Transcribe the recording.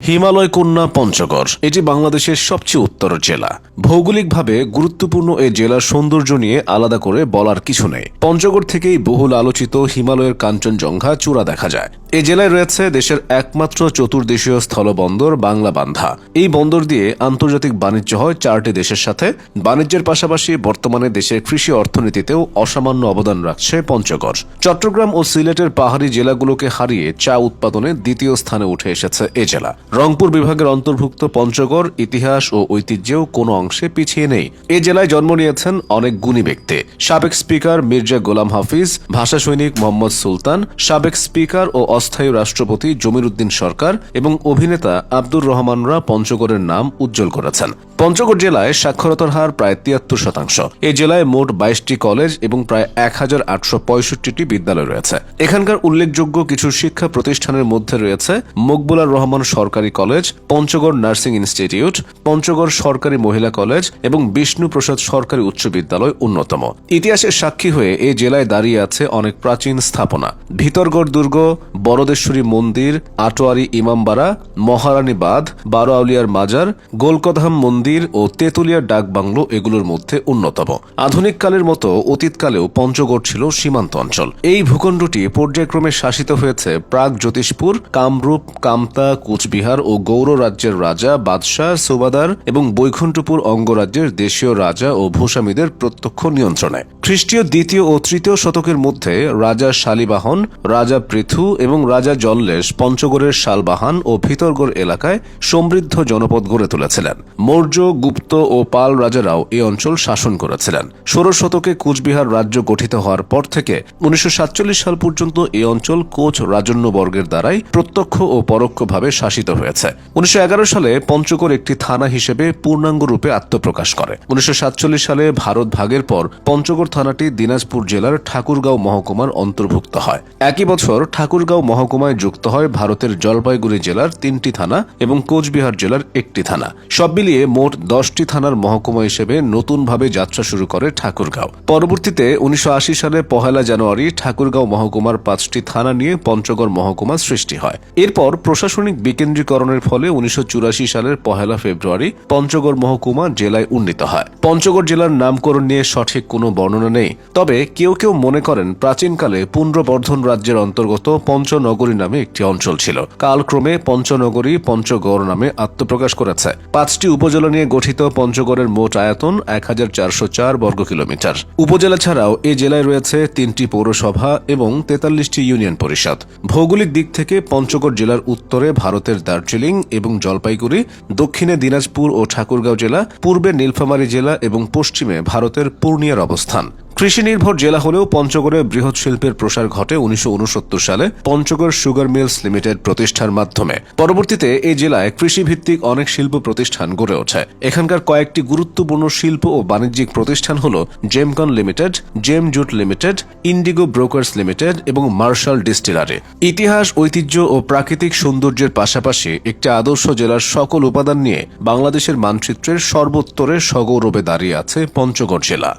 হিমালয় কন্যা পঞ্চগড় এটি বাংলাদেশের সবচেয়ে উত্তর জেলা। ভৌগোলিকভাবে গুরুত্বপূর্ণ এই জেলার সৌন্দর্য নিয়ে আলাদা করে বলার কিছু নেই। পঞ্চগড় থেকেই বহুল আলোচিত হিমালয়ের কাঞ্চনজঙ্ঘা চূড়া দেখা যায়। এই জেলায় রয়েছে দেশের একমাত্র চতুর্দেশীয় স্থলবন্দর বাংলা বান্ধা। এই বন্দর দিয়ে আন্তর্জাতিক বাণিজ্য হয় 4টি দেশের সাথে। বাণিজ্যের পাশাপাশি বর্তমানে দেশের কৃষি অর্থনীতিতেও অসামান্য অবদান রাখছে পঞ্চগড়। চট্টগ্রাম ও সিলেটের পাহাড়ি জেলাগুলোকে হারিয়ে চা উৎপাদনে দ্বিতীয় স্থানে উঠে এসেছে এ জেলা। রংপুর বিভাগের অন্তর্ভুক্ত পঞ্চগড় ইতিহাস ও ঐতিহ্যেও কোনো অংশে পিছিয়ে নেই। এ জেলায় জন্ম নিয়েছেন অনেক গুণী ব্যক্তি। সাবেক স্পিকার মির্জা গোলাম হাফিজ, ভাষা সৈনিক মোহাম্মদ সুলতান, সাবেক স্পিকার ও অস্থায়ী রাষ্ট্রপতি জমির উদ্দিন সরকার এবং অভিনেতা আব্দুর রহমানরা পঞ্চগড়ের নাম উজ্জ্বল করেছেন। পঞ্চগড় জেলায় সাক্ষরতার হার প্রায় 73%। এই জেলায় মোট 22টি কলেজ এবং প্রায় 1865টি বিদ্যালয় রয়েছে। এখানকার উল্লেখযোগ্য কিছু শিক্ষা প্রতিষ্ঠানের মধ্যে রয়েছে মকবুলার রহমান সরকারি college, Panchagarh nursing institute, Panchagarh সরকারি মহিলা কলেজ এবং বিষ্ণু প্রসাদ সরকারি উচ্চ বিদ্যালয় অন্যতম। ইতিহাসের সাক্ষী হয়ে এই জেলায় দাঁড়িয়ে আছে অনেক প্রাচীন স্থাপনা। ভিতরগড় দুর্গ, বড়দেশ্বরী মন্দির, আটোয়ারি ইমামবাড়া, মহারানী বাঁধ, বারো আউলিয়ার মাজার, গোলকধাম মন্দির ও তেতুলিয়ার ডাক বাংলো এগুলোর মধ্যে অন্যতম। আধুনিক কালের মতো অতীতকালেও পঞ্চগড় ছিল সীমান্ত অঞ্চল। এই ভূখণ্ডটি পর্যায়ক্রমে শাসিত হয়েছে প্রাক জ্যোতিষপুর, কামরূপ, কামতা, কুচবিহার ও গৌড় রাজ্যের রাজা, বাদশাহ, সুবাদার এবং বৈকুণ্ঠপুর অঙ্গরাজ্যের দেশীয় রাজা ও ভূস্বামীদের প্রত্যক্ষ নিয়ন্ত্রণে। খ্রিস্টীয় 2য় ও 3য় শতকের মধ্যে রাজা শালিবাহন, রাজা পৃথু এবং রাজা জল্লেশ পঞ্চগড়ের শালবাহান ও ভিতরগড় এলাকায় সমৃদ্ধ জনপদ গড়ে তুলেছিলেন। মৌর্য, গুপ্ত ও পাল রাজারাও এই অঞ্চল শাসন করেছিলেন। 16 শতকে কুচবিহার রাজ্য গঠিত হওয়ার পর থেকে 1947 সাল পর্যন্ত এই অঞ্চল কোচ রাজন্যবর্গের দ্বারাই প্রত্যক্ষ ও পরোক্ষভাবে শাসিত হয়েছে। 1911 সালে পঞ্চগড় একটি থানা হিসেবে পূর্ণাঙ্গ রূপে আত্মপ্রকাশ করে। 1947 সালে ভারত ভাগের পর পঞ্চগড় থানাটি দিনাজপুর জেলার ঠাকুরগাঁও মহকুমার অন্তর্ভুক্ত হয়। একই বছর ঠাকুরগাঁও মহকুমায় যুক্ত হয় ভারতের জলপাইগুড়ি জেলার 3টি থানা এবং কোচবিহার জেলার 1টি থানা। সব মিলিয়ে মোট 10টি থানার মহকুমা হিসেবে নতুনভাবে যাত্রা শুরু করে ঠাকুরগাঁও। পরবর্তীতে 1980 সালে 1 জানুয়ারি ঠাকুরগাঁও মহকুমার 5টি থানা নিয়ে পঞ্চগড় মহকুমা সৃষ্টি হয়। এরপর প্রশাসনিক বিকেন্দ্রীকরণের ফলে 1984 সালের 1 ফেব্রুয়ারি পঞ্চগড় মহকুমা জেলায় উন্নীত হয়। পঞ্চগড় জেলার নামকরণ নিয়ে সঠিক কোনো বর্ণনা নেই, তবে কেউ কেউ মনে করেন প্রাচীনকালে পুন্ড্রবর্ধন রাজ্যের অন্তর্গত পঞ্চনগরী নামে একটি অঞ্চল ছিল। কালক্রমে পঞ্চনগরী পঞ্চগড় নামে আত্মপ্রকাশ করেছে। 5টি উপজেলা নিয়ে গঠিত পঞ্চগড়ের মোট আয়তন 1404 বর্গ কিলোমিটার। উপজেলা ছাড়াও এই জেলায় রয়েছে 3টি পৌরসভা এবং 43টি ইউনিয়ন পরিষদ। ভৌগোলিক দিক থেকে পঞ্চগড় জেলার উত্তরে ভারতের দার্জিলিং এবং জলপাইগুড়ি, দক্ষিণে দিনাজপুর ও ঠাকুরগাঁও জেলা, পূর্বে নীলফামারী জেলা এবং পশ্চিমে ভারতের পূর্ণিয়ার অবস্থান। কৃষি নির্ভর জেলা হলেও পঞ্চগড়ে বৃহৎ শিল্পের প্রসার ঘটে 1969 সালে পঞ্চগড় সুগার মিলস লিমিটেড প্রতিষ্ঠার মাধ্যমে। পরবর্তীতে এই জেলায় কৃষিভিত্তিক অনেক শিল্প প্রতিষ্ঠান গড়ে ওঠে। এখানকার কয়েকটি গুরুত্বপূর্ণ শিল্প ও বাণিজ্যিক প্রতিষ্ঠান হল Gemcon limited, Gem Jute limited, Indigo Brokers limited এবং মার্শাল ডিস্টিলারি। ইতিহাস, ঐতিহ্য ও প্রাকৃতিক সৌন্দর্যের পাশাপাশি একটি আদর্শ জেলার সকল উপাদান নিয়ে বাংলাদেশের মানচিত্রের সর্বোত্তরে সগৌরবে দাঁড়িয়ে আছে পঞ্চগড় জেলা।